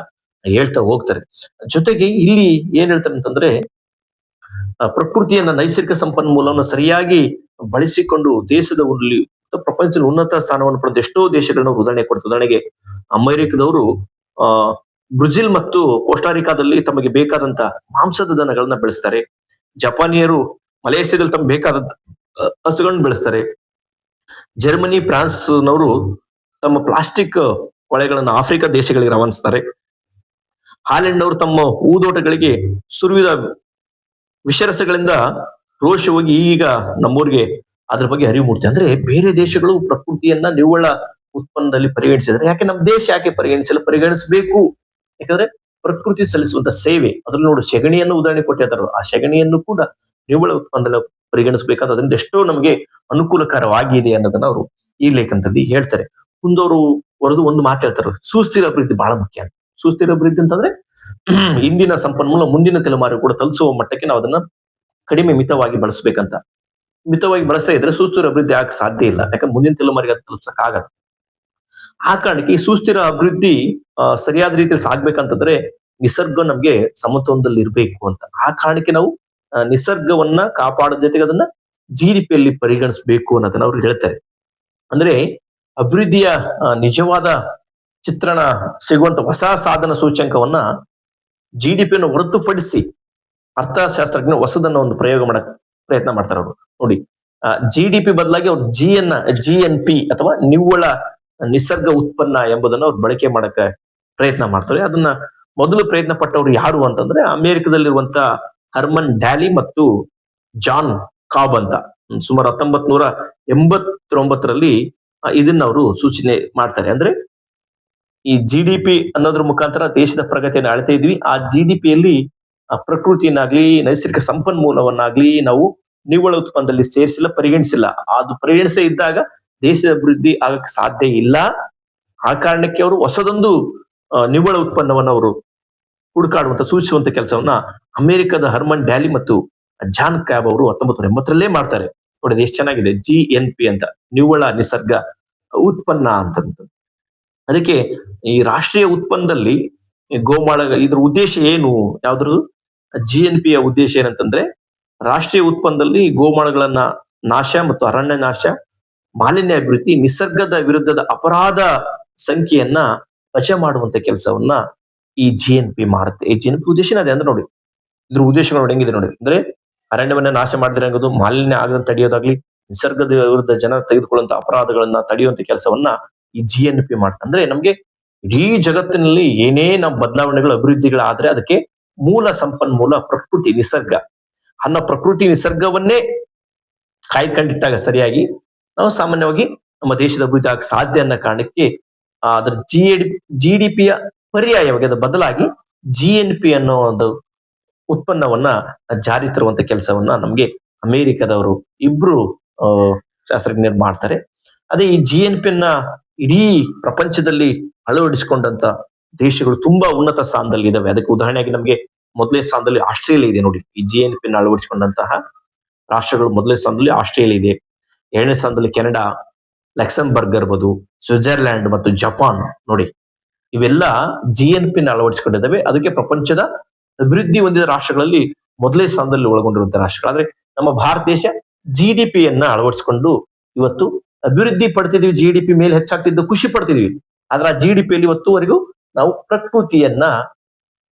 ಹೇಳ್ತಾ ಹೋಗ್ತಾರೆ. ಜೊತೆಗೆ ಇಲ್ಲಿ ಏನ್ ಹೇಳ್ತಾರೆ ಅಂತಂದ್ರೆ ಪ್ರಕೃತಿಯನ್ನ, ನೈಸರ್ಗಿಕ ಸಂಪನ್ಮೂಲವನ್ನು ಸರಿಯಾಗಿ ಬಳಸಿಕೊಂಡು ದೇಶದ ಪ್ರಪಂಚದ ಉನ್ನತ ಸ್ಥಾನವನ್ನು ಪಡೆದ ಎಷ್ಟೋ ದೇಶಗಳನ್ನ ಉದಾಹರಣೆ ಕೊಡ್ತಾರೆ. ಉದಾಹರಣೆಗೆ ಅಮೆರಿಕದವರು ಆ ಬ್ರೆಜಿಲ್ ಮತ್ತು ಕೋಸ್ಟಾರಿಕಾದಲ್ಲಿ ತಮಗೆ ಬೇಕಾದಂತ ಮಾಂಸದ ದನಗಳನ್ನ ಬೆಳೆಸ್ತಾರೆ. ಜಪಾನಿಯರು ಮಲೇಷ್ಯಾದಲ್ಲಿ ತಮಗೆ ಬೇಕಾದಂತ ಹಸುಗಳನ್ನ ಬೆಳೆಸ್ತಾರೆ. ಜರ್ಮನಿ, ಫ್ರಾನ್ಸ್ನವರು ತಮ್ಮ ಪ್ಲಾಸ್ಟಿಕ್ ಕೊಳೆಗಳನ್ನ ಆಫ್ರಿಕಾ ದೇಶಗಳಿಗೆ ರವಾನಿಸ್ತಾರೆ. ಹಾಲೆಂಡ್ನವರು ತಮ್ಮ ಹೂದೋಟಗಳಿಗೆ ಸುರಿದ ವಿಷರಸಗಳಿಂದ ರೋಷ ಹೋಗಿ ಈಗ ನಮ್ಮೂರಿಗೆ ಅದ್ರ ಬಗ್ಗೆ ಅರಿವು ಮೂಡ್ತದೆ. ಅಂದ್ರೆ ಬೇರೆ ದೇಶಗಳು ಪ್ರಕೃತಿಯನ್ನ ನಿವ್ವಳ ಉತ್ಪನ್ನದಲ್ಲಿ ಪರಿಗಣಿಸಿದ್ರೆ ಯಾಕೆ ನಮ್ಮ ದೇಶ ಯಾಕೆ ಪರಿಗಣಿಸಬೇಕು? ಯಾಕಂದ್ರೆ ಪ್ರಕೃತಿ ಸಲ್ಲಿಸುವಂತ ಸೇವೆ. ಅದ್ರಲ್ಲಿ ನೋಡು, ಸೆಗಣಿಯನ್ನು ಉದಾಹರಣೆ ಕೊಟ್ಟಿದ್ದಾರೆ. ಆ ಸೆಗಣಿಯನ್ನು ಕೂಡ ನಿವ್ವಳ ಉತ್ಪನ್ನದಲ್ಲಿ ಪರಿಗಣಿಸಬೇಕಾದ್ರೆ ಅದರಿಂದ ಎಷ್ಟೋ ನಮಗೆ ಅನುಕೂಲಕರವಾಗಿದೆ ಅನ್ನೋದನ್ನ ಅವರು ಈ ಲೇಖನದಲ್ಲಿ ಹೇಳ್ತಾರೆ. ಮುಂದವರು ವರೆದು ಒಂದು ಮಾತು ಹೇಳ್ತಾರೆ, ಸುಸ್ಥಿರ ಅಭಿವೃದ್ಧಿ ಬಹಳ ಮುಖ್ಯ. ಸುಸ್ಥಿರ ಅಭಿವೃದ್ಧಿ ಅಂತಂದ್ರೆ ಇಂದಿನ ಸಂಪನ್ಮೂಲ ಮುಂದಿನ ತಲೆಮಾರು ಕೂಡ ತಲುಪಿಸುವ ಮಟ್ಟಕ್ಕೆ ನಾವು ಅದನ್ನ ಕಡಿಮೆ ಮಿತವಾಗಿ ಬಳಸಬೇಕಂತ. ಮಿತವಾಗಿ ಬಳಸ್ತಾ ಇದ್ರೆ ಸುಸ್ಥಿರ ಅಭಿವೃದ್ಧಿ ಆಗಕ್ಕೆ ಸಾಧ್ಯ ಇಲ್ಲ. ಯಾಕಂದ್ರೆ ಮುಂದಿನ ತಲೆಮಾರಿಗೆ ಅದು ತಲುಪ್ಸಕ್ ಆಗಲ್ಲ. ಆ ಕಾರಣಕ್ಕೆ ಈ ಸುಸ್ಥಿರ ಅಭಿವೃದ್ಧಿ ಸರಿಯಾದ ರೀತಿಯಲ್ಲಿ ಸಾಗ್ಬೇಕಂತಂದ್ರೆ ನಿಸರ್ಗ ನಮ್ಗೆ ಸಮತೋಲನದಲ್ಲಿ ಇರ್ಬೇಕು ಅಂತ. ಆ ಕಾರಣಕ್ಕೆ ನಾವು ನಿಸರ್ಗವನ್ನ ಕಾಪಾಡೋ ಜೊತೆಗೆ ಅದನ್ನ GDP-ಯಲ್ಲಿ ಪರಿಗಣಿಸಬೇಕು ಅನ್ನೋದನ್ನ ಅವ್ರು ಹೇಳ್ತಾರೆ. ಅಂದ್ರೆ ಅಭಿವೃದ್ಧಿಯ ನಿಜವಾದ ಚಿತ್ರಣ ಸಿಗುವಂತ ಹೊಸ ಸಾಧನ ಸೂಚ್ಯಂಕವನ್ನ GDP-ಯನ್ನು ಹೊರತುಪಡಿಸಿ ಅರ್ಥಶಾಸ್ತ್ರಜ್ಞ ಹೊಸದನ್ನ ಒಂದು ಪ್ರಯೋಗ ಮಾಡಕ್ ಪ್ರಯತ್ನ ಮಾಡ್ತಾರೆ ಅವರು. ನೋಡಿ, GDP ಬದಲಾಗಿ ಅವ್ರು GNP ಅಥವಾ ನಿವ್ವಳ ನಿಸರ್ಗ ಉತ್ಪನ್ನ ಎಂಬುದನ್ನ ಅವ್ರು ಬಳಕೆ ಮಾಡಕ್ಕೆ ಪ್ರಯತ್ನ ಮಾಡ್ತಾರೆ. ಅದನ್ನ ಮೊದಲು ಪ್ರಯತ್ನ ಪಟ್ಟವ್ರು ಯಾರು ಅಂತಂದ್ರೆ ಅಮೆರಿಕದಲ್ಲಿರುವಂತ ಹರ್ಮನ್ ಡ್ಯಾಲಿ ಮತ್ತು ಜಾನ್ ಕಾಬ್ ಅಂತ. ಸುಮಾರು 1989ರಲ್ಲಿ ಇದನ್ನ ಅವರು ಸೂಚನೆ ಮಾಡ್ತಾರೆ. ಅಂದ್ರೆ ಈ GDP ಅನ್ನೋದ್ರ ಮುಖಾಂತರ ದೇಶದ ಪ್ರಗತಿಯನ್ನು ಅಳ್ತಾ ಇದ್ವಿ. ಆ GDP-ಯಲ್ಲಿ ಪ್ರಕೃತಿಯನ್ನಾಗ್ಲಿ, ನೈಸರ್ಗಿಕ ಸಂಪನ್ಮೂಲವನ್ನಾಗ್ಲಿ ನಾವು ನಿವ್ವಳ ಉತ್ಪನ್ನದಲ್ಲಿ ಸೇರಿಸಿಲ್ಲ, ಪರಿಗಣಿಸಿಲ್ಲ. ಅದು ಪರಿಗಣಿಸೇ ಇದ್ದಾಗ ದೇಶದ ಅಭಿವೃದ್ಧಿ ಆಗಕ್ಕೆ ಸಾಧ್ಯ ಇಲ್ಲ. ಆ ಕಾರಣಕ್ಕೆ ಅವರು ಹೊಸದೊಂದು ನಿವ್ವಳ ಉತ್ಪನ್ನವನ್ನು ಅವರು ಹುಡುಕಾಡುವಂತ, ಸೂಚಿಸುವಂತ ಕೆಲಸವನ್ನ ಅಮೆರಿಕದ ಹರ್ಮನ್ ಡ್ಯಾಲಿ ಮತ್ತು ಜಾನ್ ಕ್ಯಾಬ್ ಅವರು 1980ರಲ್ಲೇ ಮಾಡ್ತಾರೆ. ನೋಡಿ, ಎಷ್ಟು ಚೆನ್ನಾಗಿದೆ, GNP ಅಂತ, ನಿವ್ವಳ ನಿಸರ್ಗ ಉತ್ಪನ್ನ ಅಂತಂತ. ಅದಕ್ಕೆ ಈ ರಾಷ್ಟ್ರೀಯ ಉತ್ಪನ್ನದಲ್ಲಿ ಗೋಮಾಳ ಇದ್ರ ಉದ್ದೇಶ ಏನು? ಯಾವ್ದ್ರದ್ದು GNP-ಯ ಉದ್ದೇಶ ಏನಂತಂದ್ರೆ ರಾಷ್ಟ್ರೀಯ ಉತ್ಪನ್ನದಲ್ಲಿ ಗೋಮಾಳಗಳನ್ನ ನಾಶ ಮತ್ತು ಅರಣ್ಯ ನಾಶ, ಮಾಲಿನ್ಯ ಅಭಿವೃದ್ಧಿ, ನಿಸರ್ಗದ ವಿರುದ್ಧದ ಅಪರಾಧ ಸಂಖ್ಯೆಯನ್ನ ವಶ ಮಾಡುವಂತ ಕೆಲಸವನ್ನ ಈ GNP ಮಾಡುತ್ತೆ. ಈ GNP ಉದ್ದೇಶ ಅದೇ. ಅಂದ್ರೆ ನೋಡಿ, ಇದ್ರ ಉದ್ದೇಶಗಳು ನೋಡಿ ಹೆಂಗಿದೆ ನೋಡಿ. ಅಂದ್ರೆ ಅರಣ್ಯವನ್ನ ನಾಶ ಮಾಡಿದ್ರೆ ಮಾಲಿನ್ಯ ಆಗದಂತೆ ತಡೆಯೋದಾಗ್ಲಿ, ನಿಸರ್ಗದ ವಿರುದ್ಧ ಜನ ತೆಗೆದುಕೊಳ್ಳುವಂತ ಅಪರಾಧಗಳನ್ನ ತಡೆಯುವಂತ ಕೆಲಸವನ್ನ ಈ GNP ಮಾಡುತ್ತೆ. ಅಂದ್ರೆ ನಮ್ಗೆ ಇಡೀ ಜಗತ್ತಿನಲ್ಲಿ ಏನೇ ನಮ್ಮ ಬದಲಾವಣೆಗಳು, ಅಭಿವೃದ್ಧಿಗಳಾದ್ರೆ ಅದಕ್ಕೆ ಮೂಲ ಸಂಪನ್ಮೂಲ ಪ್ರಕೃತಿ, ನಿಸರ್ಗ. ಪ್ರಕೃತಿ ನಿಸರ್ಗವನ್ನೇ ಕಾಯ್ಕೊಂಡಿಟ್ಟಾಗ ಸರಿಯಾಗಿ ನಾವು ಸಾಮಾನ್ಯವಾಗಿ ನಮ್ಮ ದೇಶದ ಅಭಿವೃದ್ಧಿ ಆಗಕ್ಕೆ ಸಾಧ್ಯ ಅನ್ನೋ ಕಾರಣಕ್ಕೆ ಅದರ GDP-ಯ ಪರ್ಯಾಯವಾಗಿ ಅದ ಬದಲಾಗಿ GNP ಅನ್ನೋ ಒಂದು ಉತ್ಪನ್ನವನ್ನ ಜಾರಿ ತರುವಂತ ಕೆಲಸವನ್ನ ನಮ್ಗೆ ಅಮೆರಿಕದವರು ಇಬ್ರು ಶಾಸ್ತ್ರಜ್ಞರು ಮಾಡ್ತಾರೆ. ಅದೇ ಈ GNP-ಯನ್ನ ಇಡೀ ಪ್ರಪಂಚದಲ್ಲಿ ಅಳವಡಿಸಿಕೊಂಡಂತ ದೇಶಗಳು ತುಂಬಾ ಉನ್ನತ ಸ್ಥಾನದಲ್ಲಿ ಇದಾವೆ. ಅದಕ್ಕೆ ಉದಾಹರಣೆಯಾಗಿ ನಮ್ಗೆ ಮೊದಲನೇ ಸ್ಥಾನದಲ್ಲಿ ಆಸ್ಟ್ರೇಲಿಯಾ ಇದೆ. ನೋಡಿ, ಈ GNP-ನ ಅಳವಡಿಸಿಕೊಂಡಂತಹ ರಾಷ್ಟ್ರಗಳು ಮೊದಲನೇ ಸ್ಥಾನದಲ್ಲಿ ಆಸ್ಟ್ರೇಲಿಯಾ ಇದೆ. 2ನೇ ಸ್ಥಾನದಲ್ಲಿ ಕೆನಡಾ, ಲಕ್ಸಂಬರ್ಗ್ ಇರ್ಬೋದು, ಸ್ವಿಟ್ಜರ್ಲ್ಯಾಂಡ್ ಮತ್ತು ಜಪಾನ್. ನೋಡಿ, ಇವೆಲ್ಲ GNP-ನ ಅಳವಡಿಸಿಕೊಂಡಿದ್ದಾವೆ. ಅದಕ್ಕೆ ಪ್ರಪಂಚದ ಅಭಿವೃದ್ಧಿ ಹೊಂದಿದ ರಾಷ್ಟ್ರಗಳಲ್ಲಿ ಮೊದಲನೇ ಸ್ಥಾನದಲ್ಲಿ ಒಳಗೊಂಡಿರುವಂತಹ ರಾಷ್ಟ್ರಗಳು. ಆದ್ರೆ ನಮ್ಮ ಭಾರತ ದೇಶ GDP-ಯನ್ನ ಅಳವಡಿಸಿಕೊಂಡು ಇವತ್ತು ಅಭಿವೃದ್ಧಿ ಪಡ್ತಿದೀವಿ. GDP ಮೇಲೆ ಹೆಚ್ಚಾಗ್ತಿದ್ದು ಖುಷಿ ಪಡ್ತಿದೀವಿ. ಆದ್ರೆ ಆ GDP-ಯಲ್ಲಿ ಇವತ್ತುವರೆಗೂ ನಾವು ಪ್ರಕೃತಿಯನ್ನ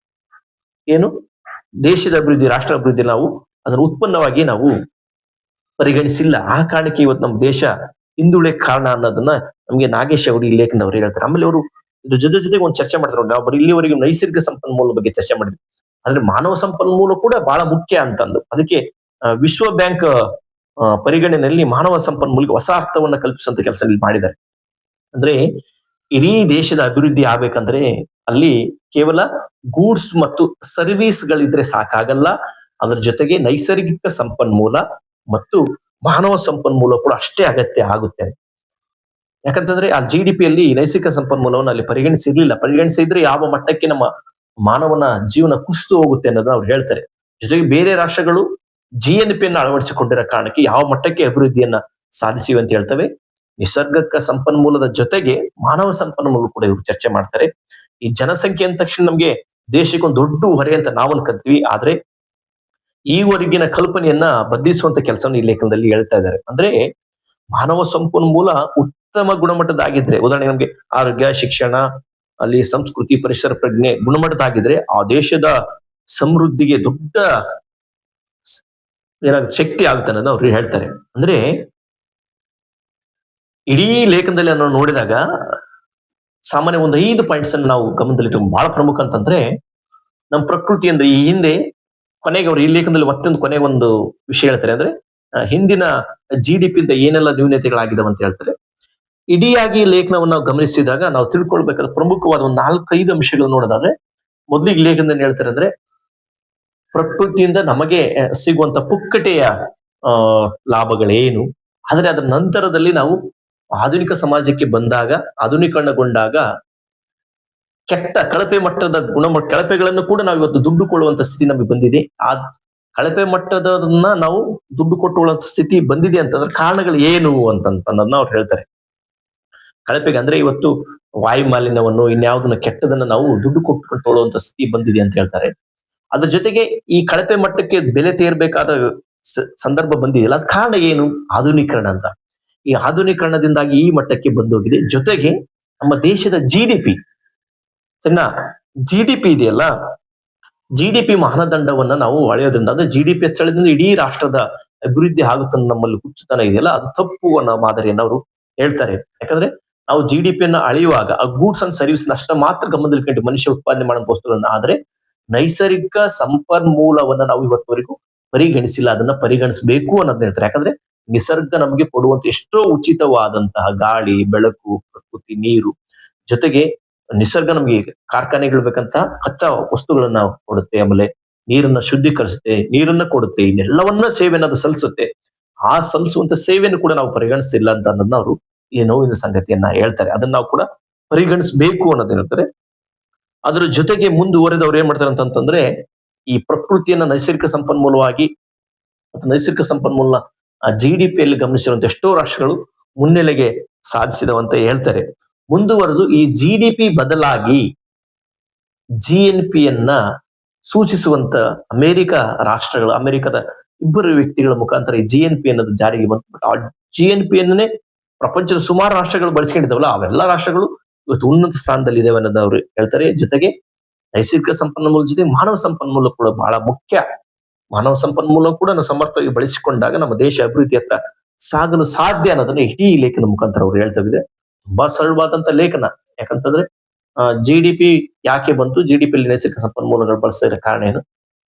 ಏನು ದೇಶದ ಅಭಿವೃದ್ಧಿ, ರಾಷ್ಟ್ರ ಅಭಿವೃದ್ಧಿ ನಾವು ಅದರ ಉತ್ಪನ್ನವಾಗಿ ನಾವು ಪರಿಗಣಿಸಿಲ್ಲ. ಆ ಕಾರಣಕ್ಕೆ ಇವತ್ತು ನಮ್ಮ ದೇಶ ಹಿಂದುಳಿಯ ಕಾರಣ ಅನ್ನೋದನ್ನ ನಮ್ಗೆ ನಾಗೇಶ್ ಅವರು ಈ ಲೇಖನದವರು ಹೇಳ್ತಾರೆ. ಆಮೇಲೆ ಅವರು ಇದ್ರ ಜೊತೆಗೆ ಒಂದು ಚರ್ಚೆ ಮಾಡ್ತಾರೆ. ನಾವು ಬರೀ ಇಲ್ಲಿವರೆಗೂ ನೈಸರ್ಗಿಕ ಸಂಪನ್ಮೂಲ ಬಗ್ಗೆ ಚರ್ಚೆ ಮಾಡಿದ್ವಿ. ಅಂದ್ರೆ ಮಾನವ ಸಂಪನ್ಮೂಲ ಕೂಡ ಬಹಳ ಮುಖ್ಯ ಅಂತಂದು. ಅದಕ್ಕೆ ವಿಶ್ವ ಬ್ಯಾಂಕ್ ಪರಿಗಣನೆಯಲ್ಲಿ ಮಾನವ ಸಂಪನ್ಮೂಲಕ್ಕೆ ಹೊಸ ಅರ್ಥವನ್ನ ಕಲ್ಪಿಸುವಂತ ಕೆಲಸ ಮಾಡಿದ್ದಾರೆ. ಅಂದ್ರೆ ಇಡೀ ದೇಶದ ಅಭಿವೃದ್ಧಿ ಆಗ್ಬೇಕಂದ್ರೆ ಅಲ್ಲಿ ಕೇವಲ ಗೂಡ್ಸ್ ಮತ್ತು ಸರ್ವಿಸ್ ಗಳಿದ್ರೆ ಸಾಕಾಗಲ್ಲ. ಅದರ ಜೊತೆಗೆ ನೈಸರ್ಗಿಕ ಸಂಪನ್ಮೂಲ ಮತ್ತು ಮಾನವ ಸಂಪನ್ಮೂಲ ಕೂಡ ಅಷ್ಟೇ ಅಗತ್ಯ ಆಗುತ್ತೆ. ಯಾಕಂತಂದ್ರೆ ಆ GDPಯಲ್ಲಿ ನೈಸರ್ಗಿಕ ಸಂಪನ್ಮೂಲವನ್ನು ಅಲ್ಲಿ ಪರಿಗಣಿಸಿರ್ಲಿಲ್ಲ. ಪರಿಗಣಿಸಿದ್ರೆ ಯಾವ ಮಟ್ಟಕ್ಕೆ ನಮ್ಮ ಮಾನವನ ಜೀವನ ಕುಸಿದು ಹೋಗುತ್ತೆ ಅನ್ನೋದನ್ನ ಅವ್ರು ಹೇಳ್ತಾರೆ. ಜೊತೆಗೆ ಬೇರೆ ರಾಷ್ಟ್ರಗಳು GNPಯನ್ನು ಅಳವಡಿಸಿಕೊಂಡಿರೋ ಕಾರಣಕ್ಕೆ ಯಾವ ಮಟ್ಟಕ್ಕೆ ಅಭಿವೃದ್ಧಿಯನ್ನ ಸಾಧಿಸಿವೆ ಅಂತ ಹೇಳ್ತವೆ. ನಿಸರ್ಗಕ ಸಂಪನ್ಮೂಲದ ಜೊತೆಗೆ ಮಾನವ ಸಂಪನ್ಮೂಲ ಕೂಡ ಇವರು ಚರ್ಚೆ ಮಾಡ್ತಾರೆ. ಈ ಜನಸಂಖ್ಯೆ ಅಂದ ತಕ್ಷಣ ನಮ್ಗೆ ದೇಶಕ್ಕೊಂದು ದೊಡ್ಡ ಹೊರೆ ಅಂತ ನಾವು ಅನ್ಕೊಂತೀವಿ. ಆದ್ರೆ ಈವರೆಗಿನ ಕಲ್ಪನೆಯನ್ನ ಬದ್ಧಿಸುವಂತ ಕೆಲಸವನ್ನು ಈ ಲೇಖನದಲ್ಲಿ ಹೇಳ್ತಾ ಇದ್ದಾರೆ. ಅಂದ್ರೆ ಮಾನವ ಸಂಪನ್ಮೂಲ ಉತ್ತಮ ಗುಣಮಟ್ಟದಾಗಿದ್ರೆ, ಉದಾಹರಣೆಗೆ ನಮ್ಗೆ ಆರೋಗ್ಯ, ಶಿಕ್ಷಣ, ಅಲ್ಲಿ ಸಂಸ್ಕೃತಿ, ಪರಿಸರ ಪ್ರಜ್ಞೆ ಗುಣಮಟ್ಟದಾಗಿದ್ರೆ ಆ ದೇಶದ ಸಮೃದ್ಧಿಗೆ ದೊಡ್ಡ ಶಕ್ತಿ ಆಗುತ್ತೆ ಅನ್ನೋದನ್ನ ಅವ್ರು ಹೇಳ್ತಾರೆ. ಅಂದ್ರೆ ಇಡೀ ಲೇಖನದಲ್ಲಿ ನಾವು ನೋಡಿದಾಗ ಸಾಮಾನ್ಯ ಒಂದು 5 ಪಾಯಿಂಟ್ಸ್ ಅನ್ನು ನಾವು ಗಮನದಲ್ಲಿ ಬಹಳ ಪ್ರಮುಖ ಅಂತಂದ್ರೆ, ನಮ್ಮ ಪ್ರಕೃತಿ ಅಂದ್ರೆ ಈ ಹಿಂದೆ ಕೊನೆಗೆ ಅವರು ಈ ಲೇಖನದಲ್ಲಿ ಮತ್ತೊಂದು ಕೊನೆಗೆ ಒಂದು ವಿಷಯ ಹೇಳ್ತಾರೆ. ಅಂದ್ರೆ ಹಿಂದಿನ GDP ಇಂದ ಏನೆಲ್ಲ ನ್ಯೂನತೆಗಳಾಗಿದಾವೆ ಅಂತ ಹೇಳ್ತಾರೆ. ಇಡಿಯಾಗಿ ಲೇಖನವನ್ನು ನಾವು ಗಮನಿಸಿದಾಗ ನಾವು ತಿಳ್ಕೊಳ್ಬೇಕಾದ ಪ್ರಮುಖವಾದ ಒಂದು 4-5 ಅಂಶಗಳನ್ನು ನೋಡೋದಾದ್ರೆ, ಮೊದಲಿಗೆ ಲೇಖನದಲ್ಲಿ ಹೇಳ್ತಾರೆ ಅಂದ್ರೆ ಪ್ರಕೃತಿಯಿಂದ ನಮಗೆ ಸಿಗುವಂತ ಪುಕ್ಕಟೆಯ ಲಾಭಗಳೇನು, ಆದ್ರೆ ಅದರ ನಂತರದಲ್ಲಿ ನಾವು ಆಧುನಿಕ ಸಮಾಜಕ್ಕೆ ಬಂದಾಗ, ಆಧುನೀಕರಣಗೊಂಡಾಗ ಕೆಟ್ಟ ಕಳಪೆ ಮಟ್ಟದ ಕಳಪೆಗಳನ್ನು ಕೂಡ ನಾವು ಇವತ್ತು ದುಡ್ಡು ಕೊಳ್ಳುವಂತ ಸ್ಥಿತಿ ನಮಗೆ ಬಂದಿದೆ. ಆ ಕಳಪೆ ಮಟ್ಟದನ್ನ ನಾವು ದುಡ್ಡು ಕೊಟ್ಟುಕೊಳ್ಳುವಂತ ಸ್ಥಿತಿ ಬಂದಿದೆ ಅಂತಂದ್ರೆ ಕಾರಣಗಳು ಏನು ಅನ್ನೋದನ್ನ ಅವ್ರು ಹೇಳ್ತಾರೆ. ಕಳಪೆಗೆ ಅಂದ್ರೆ ಇವತ್ತು ವಾಯು ಮಾಲಿನ್ಯವನ್ನು ಇನ್ಯಾವುದನ್ನ ಕೆಟ್ಟದನ್ನ ನಾವು ದುಡ್ಡು ಕೊಟ್ಟು ತೊಗೊಳ್ಳುವಂತ ಸ್ಥಿತಿ ಬಂದಿದೆ ಅಂತ ಹೇಳ್ತಾರೆ. ಅದ್ರ ಜೊತೆಗೆ ಈ ಕಳಪೆ ಮಟ್ಟಕ್ಕೆ ಬೆಲೆ ತೀರ್ಬೇಕಾದ ಸಂದರ್ಭ ಬಂದಿದೆಯಲ್ಲ, ಅದ್ ಕಾರಣ ಏನು? ಆಧುನೀಕರಣ ಅಂತ. ಈ ಆಧುನೀಕರಣದಿಂದಾಗಿ ಈ ಮಟ್ಟಕ್ಕೆ ಬಂದೋಗಿದೆ. ಜೊತೆಗೆ ನಮ್ಮ ದೇಶದ GDP ಸರಿನಾ, GDP ಇದೆಯಲ್ಲ, GDP ಮಾನದಂಡವನ್ನ ನಾವು ಅಳೆಯೋದ್ರಿಂದ, ಅಂದ್ರೆ GDP ಹೆಚ್ಚಳದಿಂದ ಇಡೀ ರಾಷ್ಟ್ರದ ಅಭಿವೃದ್ಧಿ ಆಗುತ್ತೆ ನಮ್ಮಲ್ಲಿ ಹುಚ್ಚುತನ ಇದೆಯಲ್ಲ, ಅದು ತಪ್ಪು ಅನ್ನೋ ಮಾದರಿಯನ್ನು ಅವರು ಹೇಳ್ತಾರೆ. ಯಾಕಂದ್ರೆ ನಾವು GDPಯನ್ನ ಅಳೆಯುವಾಗ ಆ ಗೂಡ್ಸ್ ಅಂಡ್ ಸರ್ವಿಸ್ ಅಷ್ಟ ಮಾತ್ರ ಗಮನದಲ್ಲಿ ಕಂಡು ಮನುಷ್ಯ ಉತ್ಪಾದನೆ ಮಾಡೋ ವಸ್ತುಗಳನ್ನ, ಆದ್ರೆ ನೈಸರ್ಗಿಕ ಸಂಪನ್ಮೂಲವನ್ನ ನಾವು ಇವತ್ತುವರೆಗೂ ಪರಿಗಣಿಸಿಲ್ಲ. ಅದನ್ನ ಪರಿಗಣಿಸಬೇಕು ಅನ್ನೋದನ್ನ ಹೇಳ್ತಾರೆ. ಯಾಕಂದ್ರೆ ನಿಸರ್ಗ ನಮಗೆ ಕೊಡುವಂತ ಎಷ್ಟೋ ಉಚಿತವಾದಂತಹ ಗಾಳಿ, ಬೆಳಕು, ಪ್ರಕೃತಿ, ನೀರು, ಜೊತೆಗೆ ನಿಸರ್ಗ ನಮಗೆ ಕಾರ್ಖಾನೆಗಳು ಬೇಕಂತ ಕಚ್ಚಾ ವಸ್ತುಗಳನ್ನ ಕೊಡುತ್ತೆ, ಆಮೇಲೆ ನೀರನ್ನ ಶುದ್ಧೀಕರಿಸುತ್ತೆ, ನೀರನ್ನ ಕೊಡುತ್ತೆ, ಇನ್ನೆಲ್ಲವನ್ನ ಸೇವೆಯನ್ನು ಅದು ಸಲ್ಲಿಸುತ್ತೆ. ಆ ಸಲ್ಲಿಸುವಂತ ಸೇವೆಯನ್ನು ಕೂಡ ನಾವು ಪರಿಗಣಿಸ್ತಿಲ್ಲ ಅಂತ ಅನ್ನೋದನ್ನ ಅವರು ಈ ನೋವಿನ ಸಂಗತಿಯನ್ನ ಹೇಳ್ತಾರೆ. ಅದನ್ನ ನಾವು ಕೂಡ ಪರಿಗಣಿಸಬೇಕು ಅನ್ನೋದನ್ನ ಹೇಳ್ತಾರೆ. ಅದರ ಜೊತೆಗೆ ಮುಂದುವರೆದವ್ರು ಏನ್ ಮಾಡ್ತಾರೆ ಅಂತಂದ್ರೆ, ಈ ಪ್ರಕೃತಿಯನ್ನ ನೈಸರ್ಗಿಕ ಸಂಪನ್ಮೂಲವಾಗಿ ಮತ್ತು ನೈಸರ್ಗಿಕ ಸಂಪನ್ಮೂಲ GDPಯಲ್ಲಿ ಗಮನಿಸಿರುವಂತ ಎಷ್ಟೋ ರಾಷ್ಟ್ರಗಳು ಮುನ್ನೆಲೆಗೆ ಸಾಧಿಸಿದವಂತ ಹೇಳ್ತಾರೆ. ಮುಂದುವರೆದು ಈ GDP ಬದಲಾಗಿ GNPಯನ್ನ ಸೂಚಿಸುವಂತ ಅಮೆರಿಕ ರಾಷ್ಟ್ರಗಳು, ಅಮೆರಿಕದ ಇಬ್ಬರು ವ್ಯಕ್ತಿಗಳ ಮುಖಾಂತರ ಈ GNP ಅನ್ನೋದು ಜಾರಿಗೆ ಬಂತು. ಆ GNPಯನ್ನೇ ಪ್ರಪಂಚದ ಸುಮಾರು ರಾಷ್ಟ್ರಗಳು ಬಳಸ್ಕೊಂಡಿದ್ದಾವಲ್ಲ, ಅವೆಲ್ಲ ರಾಷ್ಟ್ರಗಳು ಇವತ್ತು ಉನ್ನತ ಸ್ಥಾನದಲ್ಲಿ ಇದಾವೆ ಅನ್ನೋದು ಅವರು ಹೇಳ್ತಾರೆ. ಜೊತೆಗೆ ನೈಸರ್ಗಿಕ ಸಂಪನ್ಮೂಲ ಜೊತೆ ಮಾನವ ಸಂಪನ್ಮೂಲ ಕೂಡ ಬಹಳ ಮುಖ್ಯ. ಮಾನವ ಸಂಪನ್ಮೂಲ ಕೂಡ ನಾವು ಸಮರ್ಥವಾಗಿ ಬಳಸಿಕೊಂಡಾಗ ನಮ್ಮ ದೇಶ ಅಭಿವೃದ್ಧಿಯತ್ತ ಸಾಗಲು ಸಾಧ್ಯ ಅನ್ನೋದನ್ನ ಇಡೀ ಲೇಖನ ಮುಖಾಂತರ ಅವರು ಹೇಳ್ತಾ ತುಂಬಾ ಸರಳವಾದಂತ ಲೇಖನ. ಯಾಕಂತಂದ್ರೆ GDP ಯಾಕೆ ಬಂತು, GDPಯಲ್ಲಿ ನೈಸರ್ಗಿಕ ಸಂಪನ್ಮೂಲಗಳು ಬಳಸಿದ ಕಾರಣ ಏನು,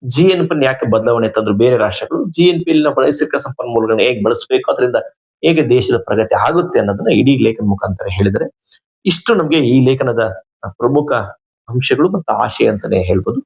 GNP ಯಾಕೆ ಬದಲಾವಣೆ ತಂದ್ರು ಬೇರೆ ರಾಷ್ಟ್ರಗಳು, GNPಯಲ್ಲಿ ನಾವು ನೈಸರ್ಗಿಕ ಸಂಪನ್ಮೂಲಗಳನ್ನ ಹೇಗೆ ಬಳಸಬೇಕು, ಅದರಿಂದ ಹೇಗೆ ದೇಶದ ಪ್ರಗತಿ ಆಗುತ್ತೆ ಅನ್ನೋದನ್ನ ಇಡೀ ಲೇಖನ ಮುಖಾಂತರ ಹೇಳಿದರೆ, ಇಷ್ಟು ನಮ್ಗೆ ಈ ಲೇಖನದ ಪ್ರಮುಖ ಅಂಶಗಳು ಮತ್ತು ಆಶಯ ಅಂತಾನೆ ಹೇಳ್ಬೋದು.